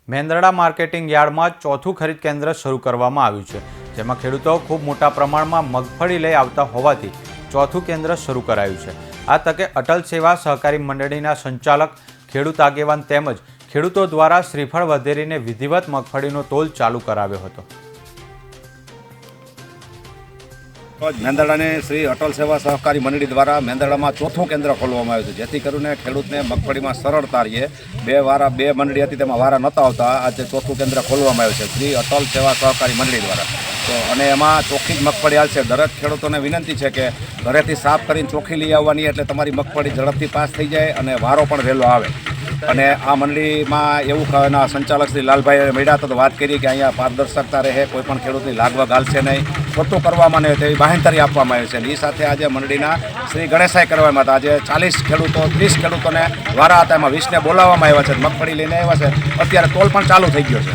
Mendarda marketing યાર્ડમાં ચોથું ખરીદ કેન્દ્ર શરૂ કરવામાં આવ્યું છે, જેમાં ખેડૂતો ખૂબ મોટા પ્રમાણમાં મગફળી લઈ આવતા હોવાથી ચોથું કેન્દ્ર શરૂ કરાયું છે। આ તકે અટલ સેવા સહકારી મંડળીના સંચાલક, ખેડૂત આગેવાન તેમજ ખેડૂતો દ્વારા શ્રીફળ વધેરીને વિધિવત મગફળીનો તોલ ચાલુ કરાવ્યો હતો। મેંદરડાની શ્રી અટલ સેવા સહકારી મંડળી દ્વારા મેંદરડામાં ચોથું કેન્દ્ર ખોલવામાં આવ્યું છે, જેથી કરીને ખેડૂતને મગફળીમાં સરળતા રહે। બે મંડળી હતી, તેમાં વારા નહોતા આવતા। આજે ચોથું કેન્દ્ર ખોલવામાં આવ્યું છે શ્રી અટલ સેવા સહકારી મંડળી દ્વારા। તો અને એમાં ચોખ્ખી જ મગફળી આવશે। દરેક ખેડૂતોને વિનંતી છે કે ઘરેથી સાફ કરીને ચોખ્ખી લઈ આવવાની, એટલે તમારી મગફળી ઝડપથી પાસ થઈ જાય અને વારો પણ વહેલો આવે। અને આ મંડળીમાં એવું એના સંચાલક શ્રી લાલભાઈ મળ્યા તો વાત કરી કે અહીંયા પારદર્શકતા રહે, કોઈ પણ ખેડૂતની લાગવા ગાલશે નહીં, ખોટું કરવામાં નહીં તેવી બાહેંધરી આપવામાં આવી છે। અને એ સાથે આજે મંડળીના શ્રી ગણેશાઈ કરવામાં હતા। આજે 40 ખેડૂતો 30 ખેડૂતોને વારા હતા, એમાં 20ને બોલાવવામાં આવ્યા છે, મગફળી લઈને આવ્યા છે। અત્યારે તોલ પણ ચાલુ થઈ ગયો છે।